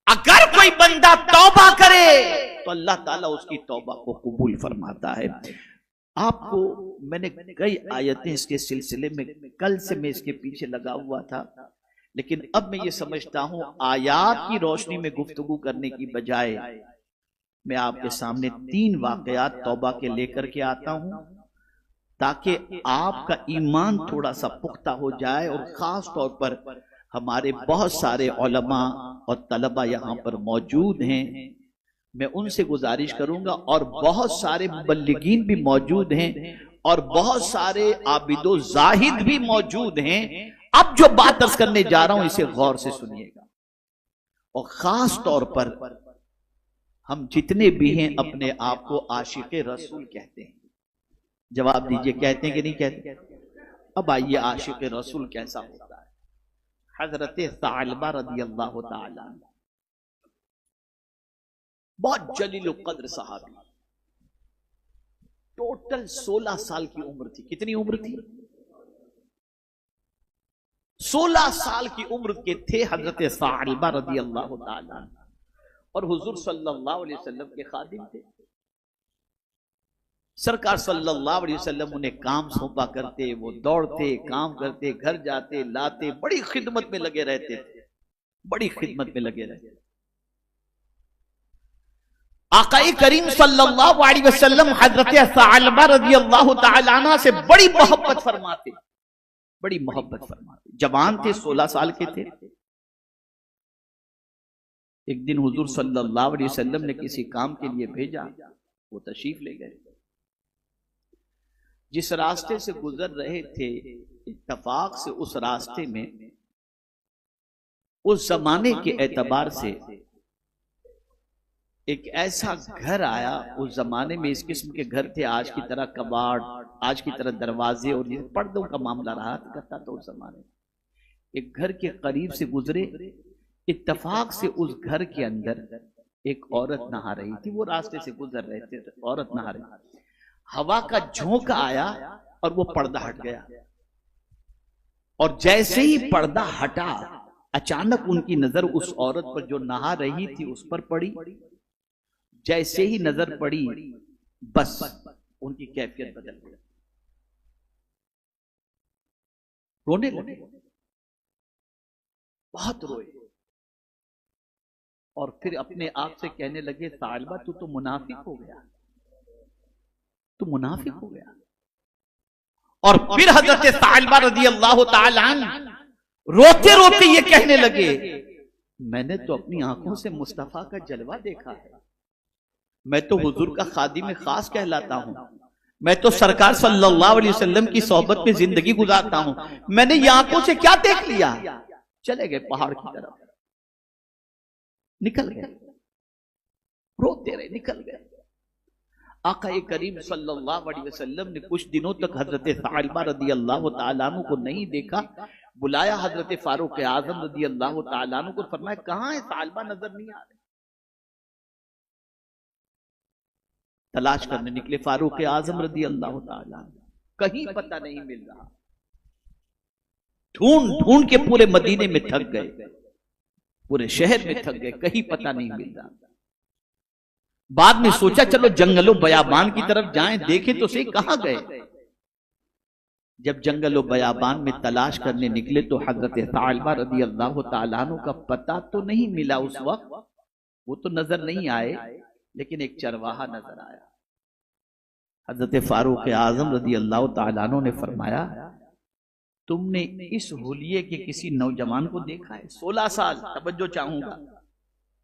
अगर कोई बंदा तौबा करे तो अल्लाह ताला उसकी तौबा को कबूल फरमाता है। आपको मैंने कई आयतें इसके सिलसिले में, कल से मैं इसके पीछे लगा हुआ था, लेकिन अब मैं ये समझता हूं आयात की रोशनी में गुफ्तगू करने की बजाय मैं आपके सामने 3 वाकयात तौबा के लेकर के आता हूं, ताकि आपका ईमान थोड़ा सा पुख्ता हो जाए। और खास तौर पर हमारे बहुत सारे उलमा और तलबा यहाँ पर मौजूद हैं, मैं उनसे गुजारिश करूंगा, और बहुत सारे मुबल्लिगीन भी मौजूद हैं और बहुत सारे आबिदो जाहिद भी मौजूद हैं। अब जो बात अर्ज करने जा रहा हूं इसे गौर से सुनिएगा। और खास तौर पर हम जितने भी हैं अपने आप को आशिक रसूल कहते हैं। जवाब दीजिए, कहते हैं कि नहीं कहते? अब आइए आशिक रसूल कैसा होता है। हजरत सालबा रदी अल्लाह ताला, बहुत जलील कद्र सहाबी, टोटल 16 साल की उम्र थी। कितनी उम्र थी? 16 साल की उम्र के थे हजरत सालबा रदी अल्लाह ताला, और हुजूर सल्लल्लाहु अलैहि वसल्लम के खादिम थे। सरकार सल्लल्लाहु अलैहि वसल्लम उन्हें काम सौंपा करते, वो दौड़ते, काम करते, घर जाते, लाते, बड़ी खिदमत में लगे रहते थे, बड़ी खिदमत में लगे रहते। आकाए करीम सल्लल्लाहु अलैहि वसल्लम हजरत सालबा रज़ियल्लाहु ताला अन्हा से बड़ी मोहब्बत फरमाते, बड़ी मोहब्बत फरमाते। जवान थे, 16 साल के थे। एक दिन हुजूर सल्लल्लाहु अलैहि वसल्लम ने किसी काम के लिए भेजा, वो तशरीफ ले गए। जिस रास्ते से गुजर रहे थे, इत्तफाक से उस रास्ते में उस जमाने के एतबार से एक ऐसा घर आया। उस जमाने में इस किस्म के घर थे, आज की तरह कबाड़, आज की तरह दरवाजे और ये पर्दों का मामला रहा करता था उस जमाने में। एक घर के करीब से गुजरे, इत्तफाक से उस घर के अंदर एक औरत नहा रही थी। वो रास्ते से गुजर रहे थे, औरत नहा रही थी। हवा का झोंका आया और वो पर्दा हट गया, और जैसे ही पर्दा हटा अचानक उनकी नजर उस औरत पर जो नहा रही थी उस पर पड़ी। जैसे ही नजर पड़ी, बस उनकी कैफियत बदल गई, रोने लगे, बहुत रोए, और फिर अपने आप से कहने लगे, सालबा तू तो मुनाफिक हो गया, तू मुनाफिक हो गया। और फिर हजरत सालबा रज़ियल्लाहु ताला अन्हा रोते रोते ये कहने लगे, मैंने तो अपनी आंखों से मुस्तफा का जलवा देखा है, मैं तो हुजूर का खादिम खास कहलाता हूं, मैं तो सरकार सल्लल्लाहु अलैहि वसल्लम की सोहबत में जिंदगी गुजारता हूं, मैंने ये आंखों से क्या देख लिया। चले गए पहाड़ की तरफ, निकल गए, रोते रहे, निकल गए। आका करीम सल्लल्लाहु अलैहि वसल्लम ने कुछ दिनों तक हजरत सालबा रज़ियल्लाहु ताला अन्हु को नहीं देखा। बुलाया हजरत फारूक आजम रज़ियल्लाहु ताला अन्हु को, फरमाया कहां है सालबा, नजर नहीं आ रहे। तलाश करने निकले फारूक आजम रज़ियल्लाहु ताला अन्हु, कहीं पता नहीं मिल रहा। ढूंढ ढूंढ के पूरे मदीने में थक गए, पूरे शहर में थक गए, कहीं पता नहीं मिल रहा। बाद में सोचा चलो जंगलों बयाबान की तरफ जाएं, देखें तो सही कहां गए। जब जंगलों बयाबान में तलाश करने निकले तो हजरत सालबा रज़ियल्लाहु ताला अन्हु का पता तो नहीं मिला उस वक्त, वो तो नजर नहीं आए, लेकिन एक चरवाहा नजर आया। हजरत फारूक आजम रज़ियल्लाहु ताला अन्हु ने फरमाया, तुमने इस हुलिये के किसी नौजवान को देखा है? 16 साल, तवज्जो चाहूंगा,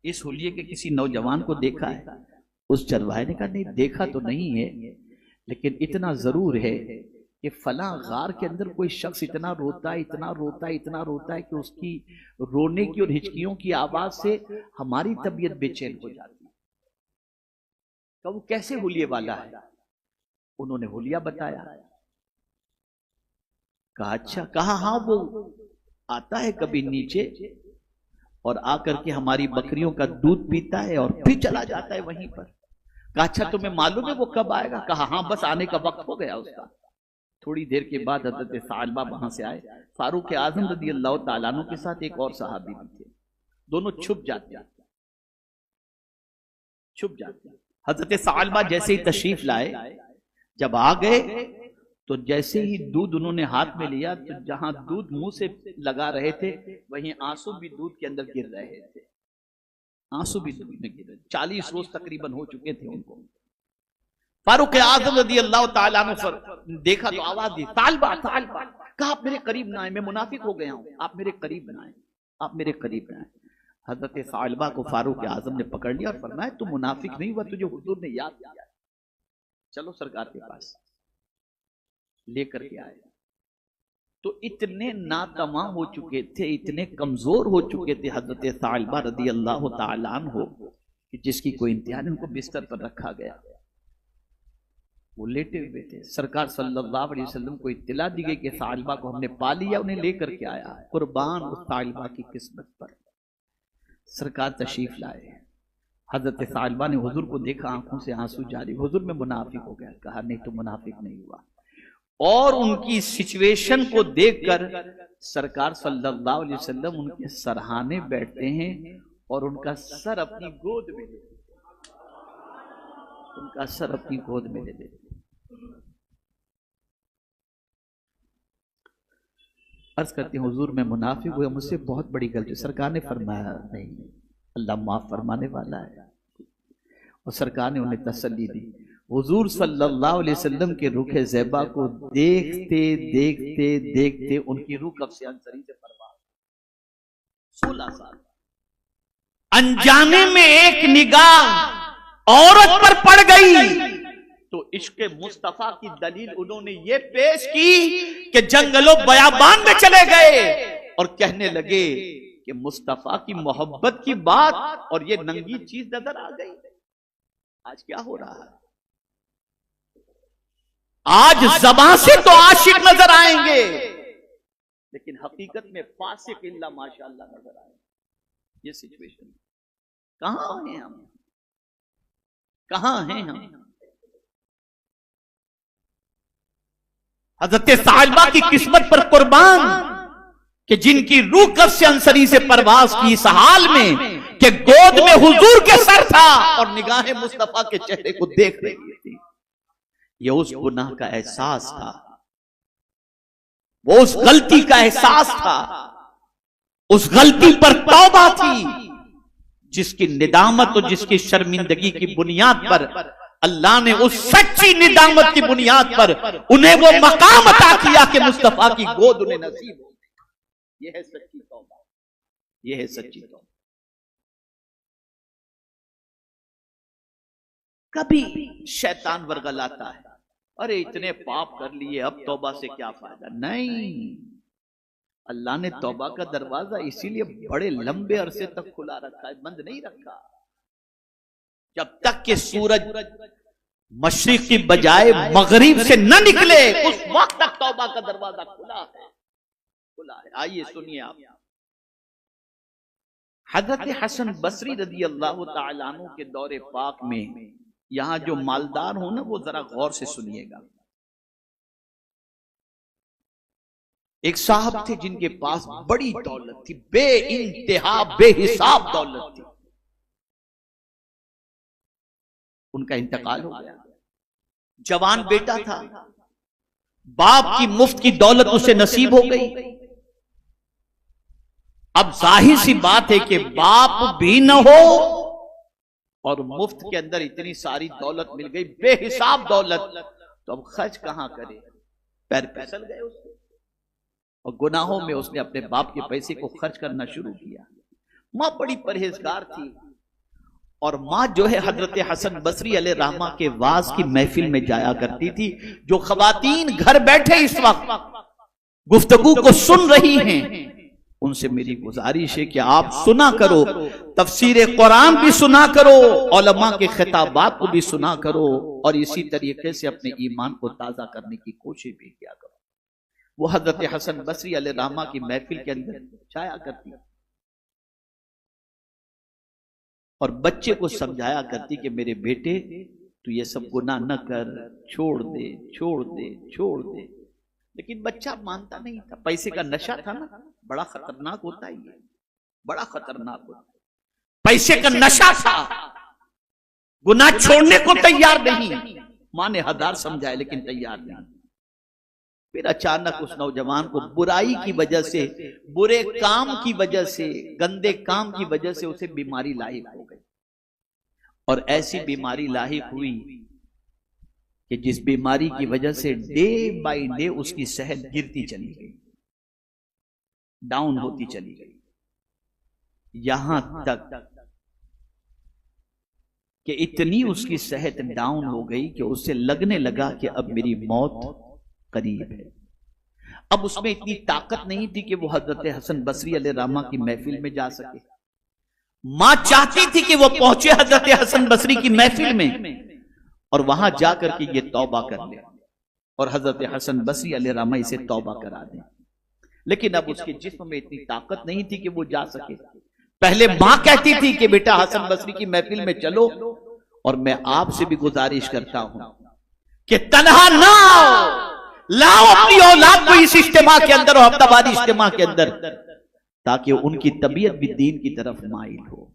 इस हुलिये के किसी नौजवान को देखा है? उस चरवाहे ने कहा नहीं, देखा तो नहीं है, लेकिन इतना जरूर है कि फला गार के अंदर कोई शख्स इतना रोता है, इतना रोता है, इतना रोता है कि उसकी रोने की और हिचकियों की आवाज से हमारी तबीयत बेचैन हो जाती है। तो वो कैसे हुलिये वाला है? उन्होंने हुलिया बताया। कहा अच्छा, कहा हाँ, वो आता है कभी नीचे और आकर के हमारी बकरियों का दूध पीता है और फिर चला जाता है वहीं पर। कहा अच्छा, तुम्हें मालूम है वो कब आएगा? कहा हाँ, बस आने का वक्त हो गया उसका। थोड़ी देर के बाद हजरत सालबा वहां से आए। फारूक आजम रज़ियल्लाहु ताला अन्हु के साथ एक और सहाबी भी थे, दोनों छुप जाते हैं। छुप जाते हैं। हजरत सालबा जैसे ही तशरीफ लाए, जब आ गए तो जैसे ही दूध उन्होंने हाथ में लिया तो जहां दूध मुंह से लगा रहे थे वहीं आंसू भी दूध के अंदर गिर रहे थे, आंसू भी दूध में गिर रहे। 40 रोज तकरीबन हो चुके थे उनको। फारूक आज़म रज़ी अल्लाह ताला अन्हु देखा तो आवाज दी, तालबा तालबा। कहा आप मेरे करीब ना आए, मैं मुनाफिक हो गया हूं, आप मेरे करीब ना आए, आप मेरे करीब ना आए। हजरत सालबा को फारूक आज़म ने पकड़ लिया और फरमाया तू मुनाफिक नहीं हुआ, तुझे हुजूर ने याद किया, चलो सरकार के पास लेकर के आए। तो इतने नातमा हो चुके थे, इतने कमजोर हो चुके थे हजरत सालबा रज़ी अल्लाह ताला अन्हु कि जिसकी कोई इंतहा नहीं। उनको बिस्तर पर रखा गया, वो लेटे हुए थे। सरकार सल्लल्लाहु अलैहि वसल्लम को इत्तला दी गई कि सालबा को हमने पा लिया, उन्हें लेकर के आया। कुर्बान उस सालबा की किस्मत पर। सरकार तशरीफ लाए, हजरत सालबा ने हुजूर को देखा, आंखों से आंसू जारी। हुजूर में मुनाफिक हो गया। कहा नहीं तो मुनाफिक नहीं हुआ। और उनकी सिचुएशन को देखकर सरकार सल्लल्लाहु अलैहि वसल्लम उनके सरहाने बैठते हैं और उनका सर अपनी गोद में ले लेते, उनका सर अपनी गोद में ले लेते। अर्ज करते हैं हुजूर में मुनाफिक हुआ, मुझसे बहुत बड़ी गलती। सरकार ने फरमाया नहीं, अल्लाह माफ फरमाने वाला है। और सरकार ने उन्हें तसल्ली दी। हुजूर सल्लल्लाहु अलैहि वसल्लम के रुखे ज़ैबा को देखते देखते देखते उनकी रूह कब से अंसरी से परवाह। 16 साल अनजाने में एक निगाह औरत पर पड़ गई तो इश्क़ मुस्तफा की दलील उन्होंने ये पेश की कि जंगलों बयाबान में चले गए और कहने लगे कि मुस्तफा की मोहब्बत की बात और ये नंगी चीज नजर आ गई। आज क्या हो रहा है? आज ज़बान से तो आशिक नजर आएंगे लेकिन हकीकत में फासिक इल्ला माशाअल्लाह नजर आएंगे। ये सिचुएशन कहां हैं हम, कहां हैं हम? हजरत सालबा की किस्मत पर कुर्बान कि जिनकी रूह कब से अंसरी से परवाज की इस हाल में कि गोद में हुजूर के सर था और निगाहें मुस्तफा के चेहरे को देख रही थी। यह उस गुनाह का एहसास था, वो उस गलती का एहसास था, उस गलती पर तौबा थी जिसकी निदामत और जिसकी शर्मिंदगी की बुनियाद पर अल्लाह ने उस सच्ची निदामत की बुनियाद पर उन्हें वो मकाम अता किया कि मुस्तफा की गोद उन्हें नसीब हो। यह है सच्ची तौबा, यह है सच्ची तौबा। कभी शैतान वर्गलाता है, अरे इतने पाप कर लिए अब तौबा से क्या फायदा। नहीं, अल्लाह ने तौबा का दरवाजा इसीलिए बड़े लंबे अरसे तक खुला रखा है, बंद नहीं रखा। जब तक कि सूरज मशरिक की बजाय मगरिब से न निकले उस वक्त तक तौबा का दरवाजा खुला है, खुला है। आइए सुनिए आप। हजरत हसन बसरी रज़ी अल्लाह तआला अन्हु के दौरे पाक में, यहां जो मालदार हो ना वो जरा गौर से सुनिएगा। एक साहब थे जिनके पास बड़ी दौलत थी, बेइंतहा बेहिसाब दौलत थी। उनका इंतकाल हो गया। जवान बेटा था, बाप की मुफ्त की दौलत उसे नसीब हो गई। अब जाहिर सी बात है कि बाप भी न हो और मुफ्त के अंदर इतनी सारी दौलत मिल गई, बेहिसाब दौलत, तो अब खर्च कहां करे? पैर फिसल गए उसके और गुनाहों में उसने अपने बाप के पैसे को खर्च करना शुरू किया। मां बड़ी परहेजगार थी और मां जो है हजरत हसन बसरी अलैहि रहमा के वाज की महफिल में जाया करती थी। जो खवातीन घर बैठे इस वक्त गुफ्तगू को सुन रही हैं, उनसे मेरी गुजारिश है कि आप सुना करो, तफसीर कुरान भी सुना करो, उलमा के खिताबात को भी सुना करो और इसी तरीके से अपने ईमान को ताज़ा करने की कोशिश भी किया करो। वो हजरत हसन बसरी अलैहि रहमा की महफिल के अंदर जाया करती और बच्चे को समझाया करती कि मेरे बेटे तू ये सब गुनाह न कर, छोड़ दे छोड़ दे छोड़ दे। लेकिन बच्चा मानता नहीं था, पैसे का नशा था ना, बड़ा खतरनाक होता है ये, बड़ा खतरनाक होता है। पैसे का नशा था गुनाह छोड़ने को तैयार नहीं। मां ने हजार समझाया लेकिन तैयार नहीं। फिर अचानक उस नौजवान को बुराई की वजह से, बुरे काम की वजह से, गंदे काम की वजह से उसे बीमारी लाहिक हो गई। और ऐसी बीमारी लाहिक हुई कि जिस बीमारी की वजह से डे बाय डे उसकी सेहत गिरती चली गई, डाउन होती चली गई, यहां तक कि इतनी उसकी सेहत डाउन हो गई कि उसे लगने लगा कि अब मेरी मौत करीब है। अब उसमें इतनी ताकत नहीं थी कि वो हजरत हसन बसरी अलैहिर्रहमा की महफिल में जा सके। मां चाहती थी कि वो पहुंचे हजरत हसन बसरी की महफिल में और वहां जाकर के ये तौबा कर ले और हजरत हसन बसरी अलैहिर्रहमा इसे तौबा करा दें। लेकिन अब उसके जिस्म में इतनी ताकत नहीं थी कि वो जा सके। पहले मां कहती थी कि बेटा हसन बसरी की महफिल में चलो, और मैं आपसे भी गुजारिश करता हूं कि तन्हा ना लाओ अपनी औलाद को इस इज्तिमा के अंदर और हफ्तावारी इज्तिमा के अंदर, ताकि उनकी तबीयत भी दीन की तरफ माइल हो।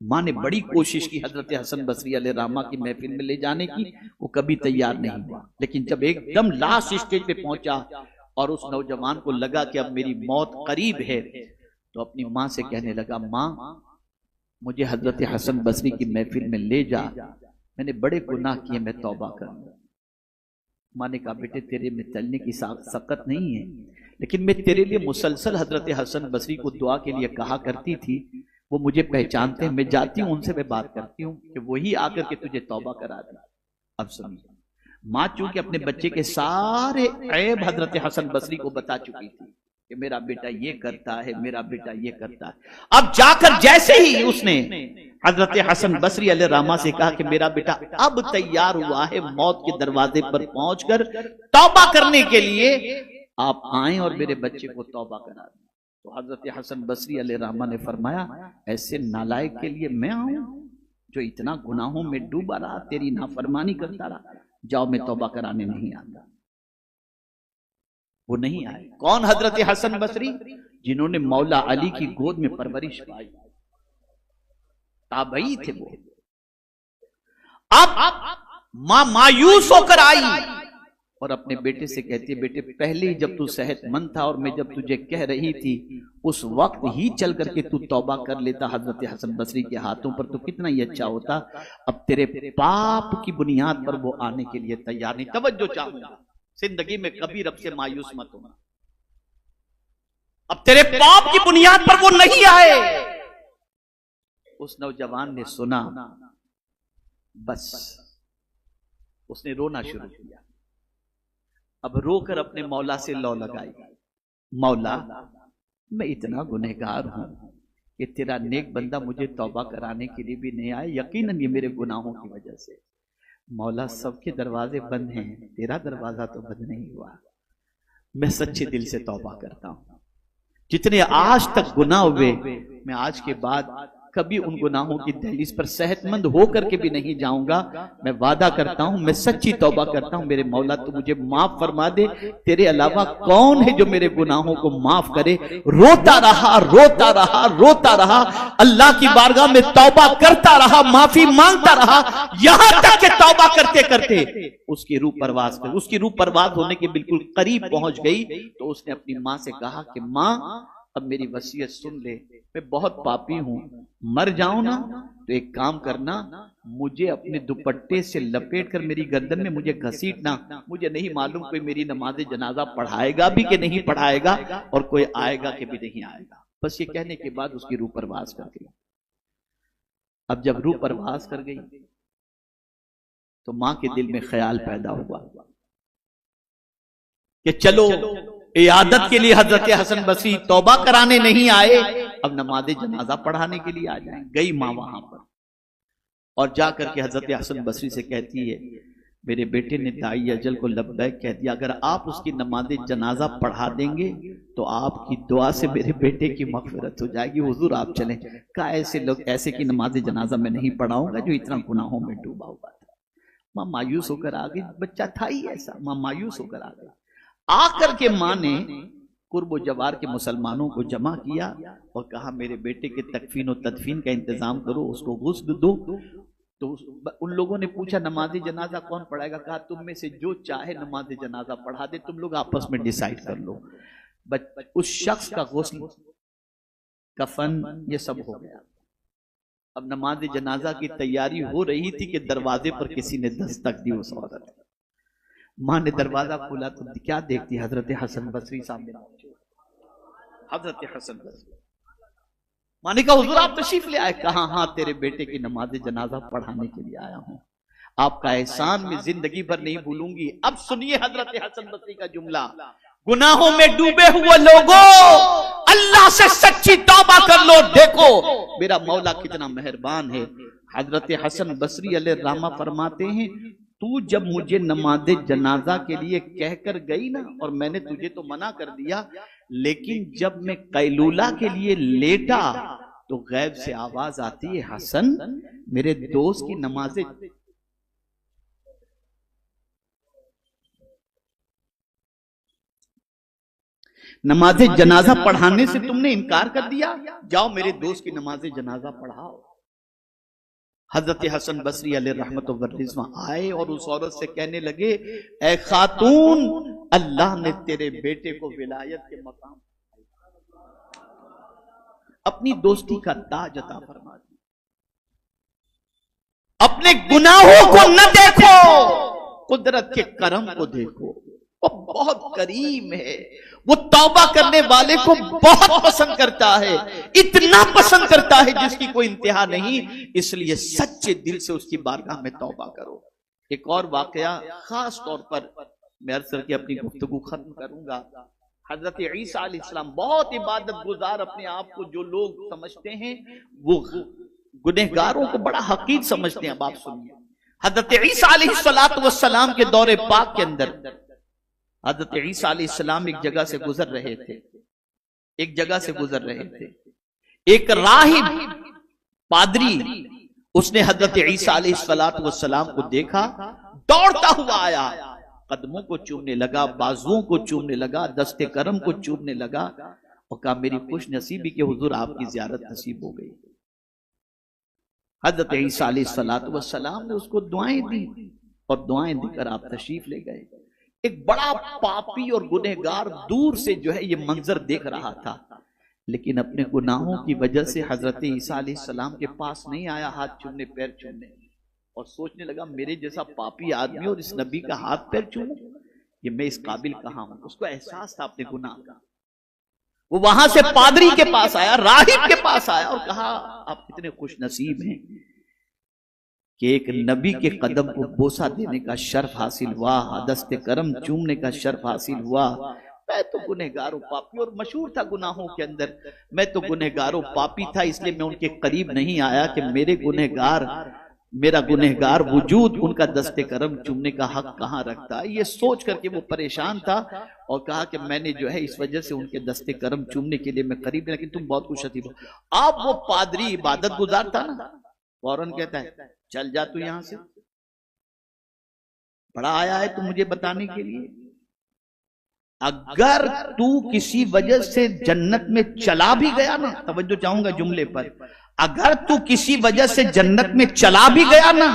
मां ने बड़ी कोशिश की हजरत हसन बसरी अलैहिर्रहमा की महफिल में ले जाने की, वो कभी तैयार नहीं हुआ। लेकिन जब एकदम लास्ट स्टेज पे पहुंचा और उस नौजवान को लगा कि अब मेरी मौत करीब है, तो अपनी मां से कहने लगा, मां मुझे हजरत हसन बसरी की महफिल में ले जा, मैंने बड़े गुनाह किए, मैं तौबा करूंगा। मां ने कहा, बेटे तेरे में चलने की सकत नहीं है, लेकिन मैं तेरे लिए मुसलसल हजरत हसन बसरी को दुआ के लिए कहा करती थी, वो मुझे पहचानते हैं, मैं जाती हूं उनसे, मैं बात करती हूँ कि वही आकर के तुझे तौबा करा दे। अब सुनिए, मां चूंकि अपने बच्चे के सारे ऐब हजरत हसन बसरी को बता चुकी थी कि मेरा बेटा ये करता है, मेरा बेटा ये करता है। अब जाकर जैसे ही उसने हजरत हसन बसरी अलैहिर्रहमा से कहा कि मेरा बेटा अब तैयार हुआ है मौत के दरवाजे पर पहुंचकर तौबा करने के लिए, आप आए और मेरे बच्चे को तौबा करा दें। तो हजरत हसन बसरी अलैहिर्रहमा ने फरमाया, ऐसे नालायक के लिए मैं आऊं जो इतना गुनाहों में डूबा रहा, तेरी नाफरमानी करता रहा, जाओ मैं तौबा कराने नहीं आता। वो नहीं आए। कौन? हजरत हसन बसरी, जिन्होंने मौला अली की गोद में परवरिश पाई, ताबई थे वो। अब मां मायूस होकर आई और अपने बेटे से कहती है, बेटे पहले ही जब तू सेहतमंद था और मैं जब तुझे कह रही थी उस वक्त ही चल करके तू तौबा कर लेता हजरत हसन बसरी के हाथों पर, तो कितना ही अच्छा होता। अब तेरे पाप की बुनियाद पर वो आने के लिए तैयार नहीं। तवज्जो चाहूंगा, जिंदगी में कभी रब से मायूस मत होना। अब तेरे पाप की बुनियाद पर वो नहीं आए। उस नौजवान ने सुना, बस उसने रोना शुरू किया। अब रोकर अपने मौला से लौ लगाई, मौला मैं इतना गुनहगार हूं कि तेरा नेक बंदा मुझे तौबा कराने के लिए भी नहीं आया, यकीनन ये मेरे गुनाहों की वजह से। मौला सबके दरवाजे बंद हैं, तेरा दरवाजा तो बंद नहीं हुआ। मैं सच्चे दिल से तौबा करता हूं। जितने आज तक गुनाह हुए, मैं आज के बाद कभी उन गुनाहों की दहलीज पर सेहतमंद होकर के भी नहीं जाऊंगा। मैं वादा करता हूं, मैं सच्ची तौबा करता हूं। मेरे मौला तू मुझे माफ फरमा दे, तेरे अलावा कौन है जो मेरे गुनाहों को माफ करे। रोता रहा, रोता रहा, रोता रहा, अल्लाह की बारगाह में तौबा करता रहा, माफी मांगता रहा, यहां तक कि तौबा करते करते उसकी रूह परवाज कर, उसकी रूह परवाज होने के बिल्कुल करीब पहुंच गई। तो उसने अपनी मां से कहा कि मां अब मेरी वसीयत सुन ले, मैं बहुत पापी हूं, मर जाऊं ना तो एक काम करना, मुझे अपने दुपट्टे से लपेट कर मेरी गर्दन में मुझे घसीटना। मुझे नहीं मालूम कोई मेरी नमाज जनाजा पढ़ाएगा भी कि नहीं पढ़ाएगा और कोई आएगा कि भी नहीं आएगा। बस ये कहने के बाद उसकी रूह परवाज कर गई। अब जब रूह परवाज कर गई तो मां के दिल में ख्याल पैदा हुआ कि चलो इयादत के लिए हजरत हसन बसरी तौबा कराने नहीं आए, अब नमाज जनाजा पढ़ाने के लिए आ जाए। गई मां वहां पर और जाकर के हजरत हसन बसरी से कहती है, मेरे बेटे ने दाई अजल को लब्बैक कह दिया, अगर आप उसकी नमाज जनाजा पढ़ा देंगे तो आपकी दुआ से मेरे बेटे की मगफिरत हो जाएगी। हुजूर आप चलें। कहा ऐसे लोग, ऐसे की नमाज जनाजा मैं नहीं पढ़ाऊंगा जो इतना गुनाहों में डूबा हुआ था। मां मायूस होकर आ गई, बच्चा था ही ऐसा। मां मायूस होकर आ गई। आकर के मां ने कुर्ब जवार के मुसलमानों को जमा किया और कहा, मेरे बेटे के तकफीन और तदफीन का इंतजाम करो, उसको गुस्ल दो तो उन लोगों ने पूछा नमाज जनाजा कौन पढ़ाएगा? कहा तुम में से जो चाहे नमाज जनाजा पढ़ा दे, तुम लोग आपस में डिसाइड कर लो। बट उस शख्स का गुस्ल, कफन, ये सब हो गया। अब नमाज जनाजा की तैयारी हो रही थी कि दरवाजे पर किसी ने दस्तक दी। उस औरत, माँ ने दरवाजा खोला तो क्या देखती? हजरत हसन बसरी सामने पहुंचे। हजरत हसन बसरी, माँ ने कहा हुजूर आप तशरीफ ले आए? कहा हाँ, तेरे बेटे की नमाज जनाजा पढ़ाने के लिए आया हूँ। आपका एहसान मैं जिंदगी भर नहीं भूलूंगी। अब सुनिए हजरत हसन बसरी का जुमला, गुनाहों में डूबे हुए लोगों, अल्लाह से सच्ची तौबा कर लो, देखो मेरा मौला कितना मेहरबान है। हजरत हसन बसरी अलैहि रहमा फरमाते हैं, तू जब मुझे नमाज जनाजा के लिए कहकर गई ना, और मैंने तुझे तो मना कर दिया, लेकिन जब मैं कैलूला के लिए लेटा तो गैब से आवाज आती है, हसन मेरे दोस्त की नमाज जनाजा पढ़ाने से तुमने इनकार कर दिया, जाओ मेरे दोस्त की नमाज जनाजा पढ़ाओ। हजरत हसन बसरी अलैहि रहमत व रिज़वान आए और उस औरत से कहने लगे, ए खातून, अल्लाह ने तेरे बेटे को विलायत के मकाम, अपनी दोस्ती का ताज अता फरमा दिया। अपने गुनाहों को न देखो, कुदरत के करम को देखो। वो बहुत करीम है, वो तौबा करने वाले को बहुत पसंद करता है, इतना पसंद करता है जिसकी कोई इंतहा नहीं। इसलिए सच्चे दिल से उसकी बारगाह में तौबा करो। एक और वाकया खास तौर पर मैं अर्ज करके अपनी गुफ्तगू खत्म करूंगा। हजरत ईसा अलैहिस्सलाम बहुत इबादत गुजार अपने आप को जो लोग समझते हैं, वो गुनहगारों को बड़ा हकीर समझते हैं। अब आप सुनिए, हजरत ईसा अलैहिस्सलाम के दौरे पाक के अंदर हजरत ईसा अलैहिस्सलाम एक जगह से गुजर रहे थे। एक राहिब पादरी, उसने हजरत ईसा अलैहिस्सलाम को देखा, दौड़ता हुआ आया, कदमों को चूमने लगा, बाजुओं को चूमने लगा, दस्ते करम को चूमने लगा और कहा मेरी खुश नसीबी के हुजूर आपकी ज़ियारत नसीब हो गई। हजरत ईसा अलैहिस्सलाम ने उसको दुआएं दी और दुआएं देकर आप तशरीफ ले गए। एक बड़ा पापी और गुनहगार दूर से जो है ये मंजर देख रहा था, लेकिन अपने गुनाहों की वजह से हजरत ईसा अलैहिस्सलाम के पास नहीं आया हाथ चूमने, पैर चूमने, और सोचने लगा मेरे जैसा पापी आदमी और इस नबी का हाथ पैर चूमूं, ये मैं इस काबिल कहां हूं। उसको एहसास था अपने गुनाह का। वो वहां से पादरी के पास आया, राहिब के पास आया और कहा आप कितने खुश नसीब हैं कि एक नबी के कदम को बोसा देने का शर्फ हासिल हुआ, दस्ते करम चूमने का शर्फ हासिल हुआ। मैं तो गुनहगारों पापी, और मशहूर था गुनाहों के अंदर, मैं तो गुनहगारों पापी था, इसलिए मैं उनके करीब नहीं आया कि मेरा गुनहगार वजूद उनका दस्ते करम चूमने का हक कहाँ रखता है। ये सोच करके वो परेशान था और कहा कि मैंने जो है इस वजह से उनके दस्ते करम चूमने के लिए मैं करीब, लेकिन तुम बहुत खुश नसीब हो। अब वो पादरी इबादत गुजार था ना, फौरन कहता है चल जा तू यहां से, बड़ा आया है तू मुझे बताने के लिए। अगर तू किसी वजह से जन्नत में चला भी गया ना, तवज्जो चाहूंगा जुमले पर, अगर तू किसी वजह से जन्नत में चला भी गया ना,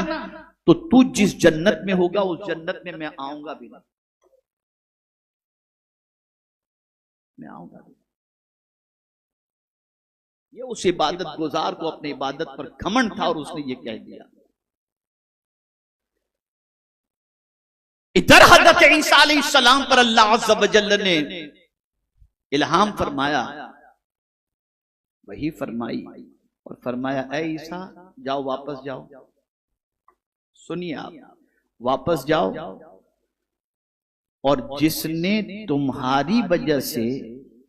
तो तू जिस जन्नत में होगा उस जन्नत में मैं आऊंगा भी नहीं, मैं आऊंगा भी। ये उस इबादत गुजार को अपने इबादत पर घमंड था और उसने ये कह दिया। इधर हजरत ईसा अलैहिस्सलाम पर अल्लाह अज़्ज़ व जल्ल ने इल्हाम फरमाया, वही फरमाई और फरमाया ऐ ईसा जाओ, वापस जाओ। सुनिए आप, वापस जाओ और जिसने तुम्हारी वजह से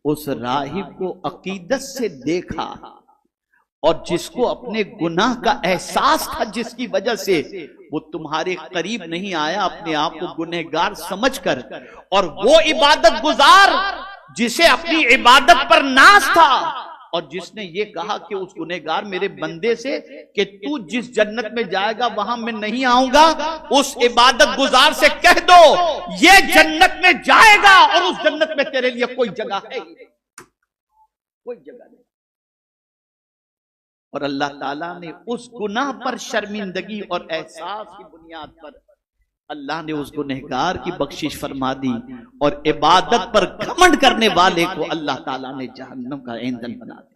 उस राहिब को अकीदत से देखा और जिसको अपने गुनाह का एहसास था, जिसकी वजह से वो तुम्हारे करीब नहीं आया अपने आप को गुनहगार समझकर, और वो इबादत गुजार जिसे अपनी इबादत पर नाज था और जिसने ये कहा कि उस गुनहगार मेरे बंदे से कि तू जिस जन्नत में जाएगा वहां मैं नहीं आऊंगा, उस इबादत गुजार से कह दो ये जन्नत में जाएगा और उस जन्नत में तेरे लिए कोई जगह है, कोई जगह नहीं। और अल्लाह ताला ने उस गुनाह पर शर्मिंदगी और एहसास की बुनियाद पर अल्लाह ने उस गुनहगार की बख्शिश फरमा दी, और इबादत पर घमंड करने वाले को अल्लाह ताला ने जहन्नम का ईंधन बना दिया।